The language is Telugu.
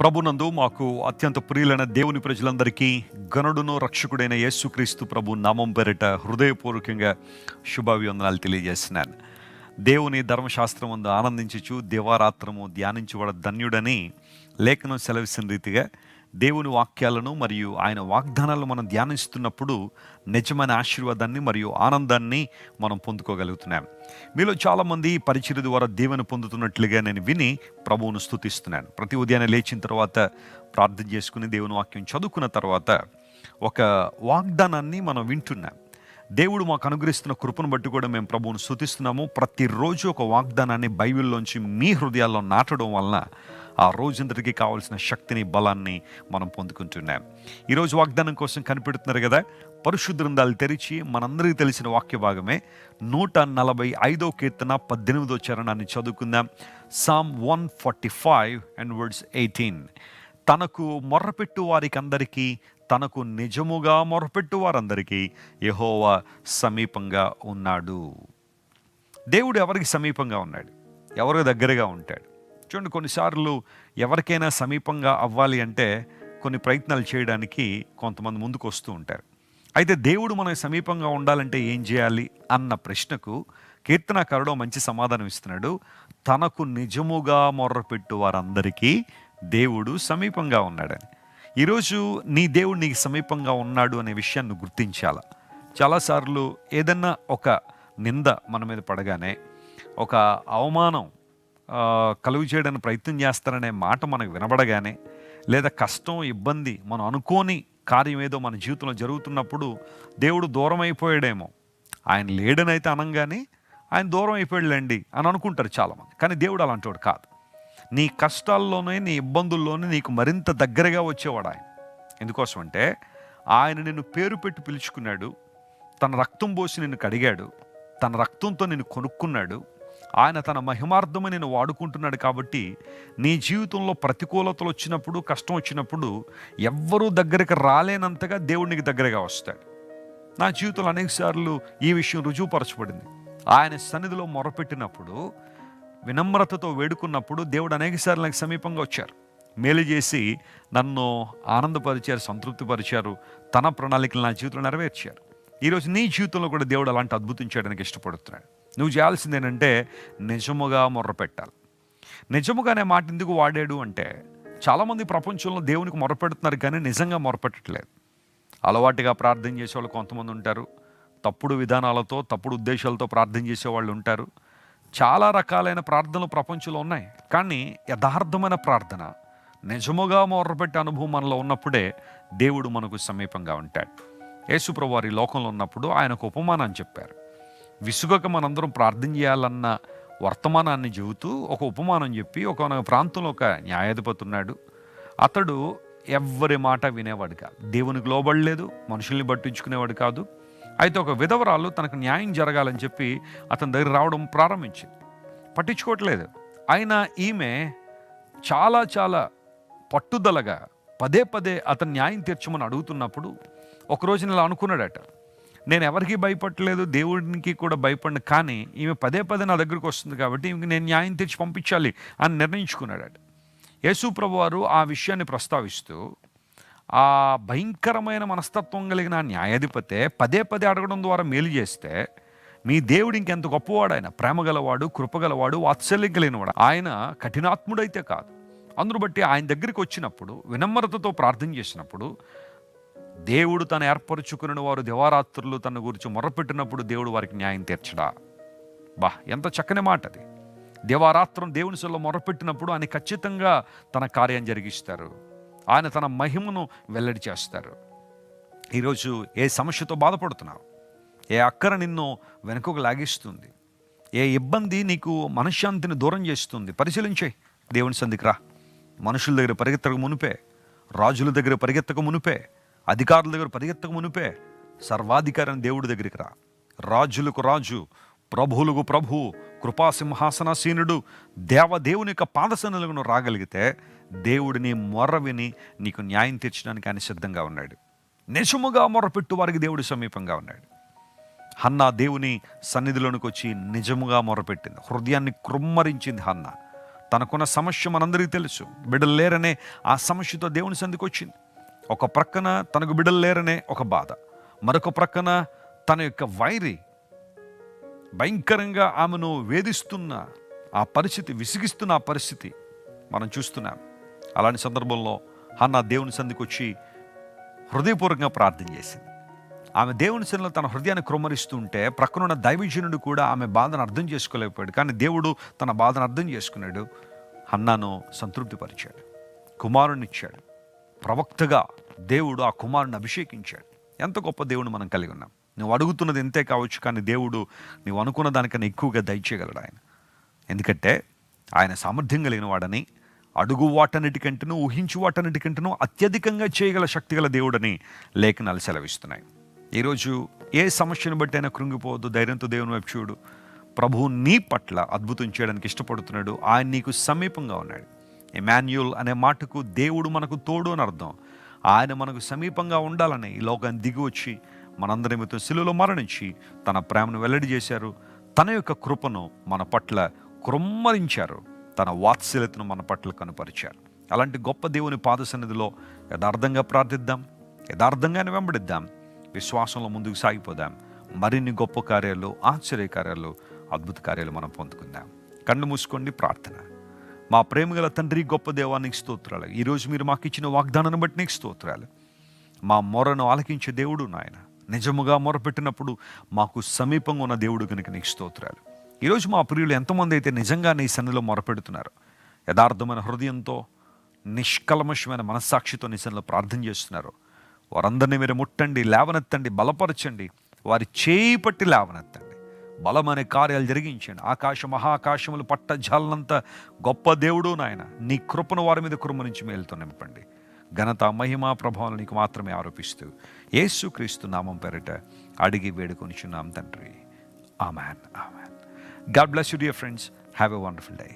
ప్రభునందు మాకు అత్యంత ప్రియులైన దేవుని ప్రజలందరికీ గనుడును రక్షకుడైన యేసుక్రీస్తు ప్రభు నామం పేరిట హృదయపూర్వకంగా శుభాభివందనాలు తెలియజేస్తున్నాను. దేవుని ధర్మశాస్త్రమందు ఆనందించుచు దివారాత్రము ధ్యానించువాడ ధన్యుడని లేఖనం సెలవిసిన రీతిగా దేవుని వాక్యాలను మరియు ఆయన వాగ్దానాలను మనం ధ్యానిస్తున్నప్పుడు నిజమైన ఆశీర్వాదాన్ని మరియు ఆనందాన్ని మనం పొందుకోగలుగుతున్నాం. మీలో చాలామంది పరిచర్య ద్వారా దీవెన పొందుతున్నట్లుగా నేను విని ప్రభువును స్తుతిస్తున్నాను. ప్రతి ఉదయాన్నే లేచిన తర్వాత ప్రార్థన చేసుకుని దేవుని వాక్యం చదువుకున్న తర్వాత ఒక వాగ్దానాన్ని మనం వింటున్నాం. దేవుడు మాకు అనుగ్రహిస్తున్న కృపను బట్టి కూడా మేము ప్రభువును స్తుతిస్తున్నాము. ప్రతిరోజు ఒక వాగ్దానాన్ని బైబిల్లోంచి మీ హృదయాల్లో నాటడం వలన ఆ రోజంతటికి కావాల్సిన శక్తిని, బలాన్ని మనం పొందుకుంటున్నాం. ఈరోజు వాగ్దానం కోసం కనిపెడుతున్నారు కదా, పరిశుద్ధ గ్రంథాలు తెరిచి మనందరికీ తెలిసిన వాక్య భాగమే 145వ కీర్తన 18వ చరణాన్ని చదువుకుందాం. Psalm 145 and verse 18. తనకు మొర్రపెట్టు వారికి అందరికీ, తనకు నిజముగా మొర్రపెట్టు వారందరికీ యెహోవా సమీపంగా ఉన్నాడు. దేవుడు ఎవరికి సమీపంగా ఉన్నాడు? ఎవరికి దగ్గరగా ఉంటాడు? చూడండి, కొన్నిసార్లు ఎవరికైనా సమీపంగా అవ్వాలి అంటే కొన్ని ప్రయత్నాలు చేయడానికి కొంతమంది ముందుకు వస్తూ ఉంటారు. అయితే దేవుడు మనకు సమీపంగా ఉండాలంటే ఏం చేయాలి అన్న ప్రశ్నకు కీర్తనాకారుడు మంచి సమాధానం ఇస్తున్నాడు. తనకు నిజముగా మొర్రపెట్టు వారందరికీ దేవుడు సమీపంగా ఉన్నాడని. ఈరోజు నీ దేవుడు నీకు సమీపంగా ఉన్నాడు అనే విషయాన్ని గుర్తించాల. చాలాసార్లు ఏదన్నా ఒక నింద మన మీద పడగానే, ఒక అవమానం కలుగు చేయడానికి ప్రయత్నం చేస్తారనే మాట మనకు వినబడగానే, లేదా కష్టం, ఇబ్బంది, మనం అనుకోని కార్యం ఏదో మన జీవితంలో జరుగుతున్నప్పుడు దేవుడు దూరం అయిపోయాడేమో, ఆయన లేడనైతే అనంగానే ఆయన దూరం అయిపోయాడులేండి అని అనుకుంటారు చాలామంది. కానీ దేవుడు అలాంటివాడు కాదు. నీ కష్టాల్లోనే, నీ ఇబ్బందుల్లోనే నీకు మరింత దగ్గరగా వచ్చేవాడు ఆయన. ఎందుకోసం అంటే ఆయన నిన్ను పేరు పెట్టి పిలుచుకున్నాడు, తన రక్తం పోసి నిన్ను కడిగాడు, తన రక్తంతో నిన్ను కొనుక్కున్నాడు, ఆయన తన మహిమార్థమే నేను వాడుకుంటున్నాడు. కాబట్టి నీ జీవితంలో ప్రతికూలతలు వచ్చినప్పుడు, కష్టం వచ్చినప్పుడు ఎవ్వరూ దగ్గరికి రాలేనంతగా దేవుడు నీకు దగ్గరగా వస్తాడు. నా జీవితంలో అనేకసార్లు ఈ విషయం రుజువుపరచబడింది. ఆయన సన్నిధిలో మొరపెట్టినప్పుడు, వినమ్రతతో వేడుకున్నప్పుడు దేవుడు అనేకసార్లు నాకు సమీపంగా వచ్చారు, మేలు చేసి నన్ను ఆనందపరిచారు, సంతృప్తిపరిచారు, తన ప్రణాళికలు నా జీవితంలో నెరవేర్చారు. ఈరోజు నీ జీవితంలో కూడా దేవుడు అలాంటి అద్భుతం చేయడానికి ఇష్టపడుతున్నాడు. నువ్వు చేయాల్సింది ఏంటంటే నిజముగా మొర్రపెట్టాలి. నిజముగా అనే మాట ఎందుకు వాడాడు అంటే, చాలామంది ప్రపంచంలో దేవునికి మొర్రపెడుతున్నారు కానీ నిజంగా మొర్రపెట్టట్లేదు. అలవాటుగా ప్రార్థన చేసేవాళ్ళు కొంతమంది ఉంటారు, తప్పుడు విధానాలతో, తప్పుడు ఉద్దేశాలతో ప్రార్థన చేసేవాళ్ళు ఉంటారు. చాలా రకాలైన ప్రార్థనలు ప్రపంచంలో ఉన్నాయి. కానీ యథార్థమైన ప్రార్థన, నిజముగా మొర్రపెట్టే అనుభవం మనలో ఉన్నప్పుడే దేవుడు మనకు సమీపంగా ఉంటాడు. యేసుప్రభువు వారి లోకంలో ఉన్నప్పుడు ఆయన ఒక ఉపమానాన్ని చెప్పారు. విసుగక మనందరం ప్రార్థన చేయాలన్న వర్తమానాన్ని చెబుతూ ఒక ఉపమానం చెప్పి, ఒక ప్రాంతంలో ఒక న్యాయాధిపతి ఉన్నాడు. అతడు ఎవ్వరి మాట వినేవాడు కాదు, దేవునికి లోబడలేదు, మనుషుల్ని పట్టించుకునేవాడు కాదు. అయితే ఒక విధవరాలు తనకు న్యాయం జరగాలని చెప్పి అతని దగ్గర రావడం ప్రారంభించింది. పట్టించుకోవట్లేదు. అయినా ఈమె చాలా పట్టుదలగా పదే పదే అతను న్యాయం తీర్చమని అడుగుతున్నప్పుడు ఒకరోజు ఇలా అనుకున్నాడట, నేను ఎవరికి భయపడలేదు, దేవుడికి కూడా భయపడిన, కానీ ఈమె పదే పదే నా దగ్గరికి వస్తుంది కాబట్టి ఈమెకి నేను న్యాయం తీర్చి పంపించాలి అని నిర్ణయించుకున్నాడట. యేసు ప్రభువారు ఆ విషయాన్ని ప్రస్తావిస్తూ, ఆ భయంకరమైన మనస్తత్వం కలిగిన న్యాయాధిపతే పదే పదే అడగడం ద్వారా మేలు చేస్తే, మీ దేవుడు ఇంకెంత గొప్పవాడు, ఆయన ప్రేమగలవాడు, కృపగలవాడు, వాత్సల్యం కలిగినవాడు, ఆయన కఠినాత్ముడైతే కాదు. అందును బట్టి ఆయన దగ్గరికి వచ్చినప్పుడు, వినమ్రతతో ప్రార్థన చేసినప్పుడు, దేవుడు తను ఏర్పరచుకున్న వారు దివారాత్రులు తన గురించి మొర్రపెట్టినప్పుడు దేవుడు వారికి న్యాయం తీర్చడా. ఎంత చక్కని మాట అది. దివారాత్రం దేవుని సొల్లో మొర్రపెట్టినప్పుడు ఆయన ఖచ్చితంగా తన కార్యం జరిగిస్తారు. ఆయన తన మహిమను వెల్లడి చేస్తారు. ఈరోజు ఏ సమస్యతో బాధపడుతున్నావు, ఏ అక్కర నిన్ను వెనుకకు లాగిస్తుంది, ఏ ఇబ్బంది నీకు మనశ్శాంతిని దూరం చేస్తుంది, పరిశీలించేయి. దేవుని సన్నిధికి రా. మనుషుల దగ్గర పరిగెత్తక మునిపే, రాజుల దగ్గర పరిగెత్తక మునిపే, అధికారుల దగ్గర పరిగెత్తక మునిపే సర్వాధికారి అని దేవుడి దగ్గరికి రా. రాజులకు రాజు, ప్రభువులకు ప్రభు, కృపాసింహాసనాసీనుడు, దేవదేవుని యొక్క పాదసన్నిధిలో రాగలిగితే దేవుడిని మొర్ర విని నీకు న్యాయం తీర్చడానికి ఆయన సిద్ధంగా ఉన్నాడు. నిజముగా మొర్రపెట్టు వారికి దేవుడు సమీపంగా ఉన్నాడు. హన్నా దేవుని సన్నిధిలోనికి వచ్చి నిజముగా మొర్రపెట్టింది, హృదయాన్ని కృమ్మరించింది. హన్నా తనకున్న సమస్య మనందరికీ తెలుసు. బిడ్డలు లేరనే ఆ సమస్యతో దేవుని సన్నిధికి వచ్చింది. ఒక ప్రక్కన తనకు బిడ్డలు లేరనే ఒక బాధ, మరొక ప్రక్కన తన యొక్క వైరి భయంకరంగా ఆమెను వేధిస్తున్న ఆ పరిస్థితి, విసిగిస్తున్న ఆ పరిస్థితి మనం చూస్తున్నాం. అలాంటి సందర్భంలో హన్నా దేవుని సన్నిధికి వచ్చి హృదయపూర్వకంగా ప్రార్థన చేసింది. ఆమె దేవుని సన్నిధిలో తన హృదయాన్ని క్రొమ్మరిస్తుంటే ప్రక్కనున్న దైవజనుడు కూడా ఆమె బాధను అర్థం చేసుకోలేకపోయాడు. కానీ దేవుడు తన బాధను అర్థం చేసుకున్నాడు. హన్నాను సంతృప్తిపరిచాడు, కుమారుని ఇచ్చాడు. ప్రవక్తగా దేవుడు ఆ కుమారుని అభిషేకించాడు. ఎంత గొప్ప దేవుడు మనం కలిగి ఉన్నాం. నువ్వు అడుగుతున్నది ఎంతే కావచ్చు, కానీ దేవుడు నువ్వు అనుకున్న దానికన్నా ఎక్కువగా దయచేయగలడు ఆయన. ఎందుకంటే ఆయన సామర్థ్యం కలిగిన వాడని, అడుగు వాటన్నిటికంటేనూ ఊహించు వాటన్నిటికంటేనూ అత్యధికంగా చేయగల శక్తిగల దేవుడని లేఖనాలు సెలవిస్తున్నాయి. ఈరోజు ఏ సమస్యను బట్టి అయినా కృంగిపోవద్దు. ధైర్యంతో దేవుని వైపు చూడు. ప్రభువు నీ పట్ల అద్భుతం చేయడానికి ఇష్టపడుతున్నాడు. ఆయన నీకు సమీపంగా ఉన్నాడు. ఎమాన్యుయల్ అనే మాటకు దేవుడు మనకు తోడు అని అర్థం. ఆయన మనకు సమీపంగా ఉండాలని ఈ లోకాన్ని దిగి వచ్చి మనందరి నిమిత్తం శిలువలో మరణించి తన ప్రేమను వెల్లడి చేశారు. తన యొక్క కృపను మన పట్ల కృమ్మరించారు. తన వాత్సల్యతను మన పట్ల కనుపరిచారు. అలాంటి గొప్ప దేవుని పాద సన్నిధిలో యథార్థంగా ప్రార్థిద్దాం, యథార్థంగానే వెంబడిద్దాం, విశ్వాసంలో ముందుకు సాగిపోదాం. మరిన్ని గొప్ప కార్యాలు, ఆశ్చర్య కార్యాలు, అద్భుత కార్యాలు మనం పొందుకుందాం. కళ్ళు మూసుకోండి, ప్రార్థన. మా ప్రేమగల తండ్రి, గొప్ప దేవానికి స్తోత్రాలు. ఈరోజు మీరు మాకు ఇచ్చిన వాగ్దానాన్ని బట్టి నీకు స్తోత్రాలు. మా మొరను ఆలకించే దేవుడు నాయన, నిజముగా మొరపెట్టినప్పుడు మాకు సమీపంగా ఉన్న దేవుడు కనుక నీకు స్తోత్రాలు. ఈరోజు మా ప్రియులు ఎంతమంది అయితే నిజంగా నీ సన్నిధిలో మొరపెడుతున్నారు, యథార్థమైన హృదయంతో నిష్కల్మషమైన మనస్సాక్షితో నీ సన్నిధిలో ప్రార్థన చేస్తున్నారు, వారందరినీ మీరు ముట్టండి, లేవనెత్తండి, బలపరచండి. వారి చేయి పట్టి లేవనెత్తండి, బలమనే కార్యాలు జరిగించండి. మహాకాశములు పట్ట జాలనంత గొప్ప దేవుడు నాయన, నీ కృపను వారి మీద కురుమరించి మేలుతో నింపండి. ఘనత, మహిమ, ప్రభావం నీకు మాత్రమే ఆరోపిస్తూ యేసుక్రీస్తు నామం పేరిట అడిగి వేడుకొనిచున్నాం తండ్రి. Amen, amen. God bless you, dear friends. Have a wonderful day.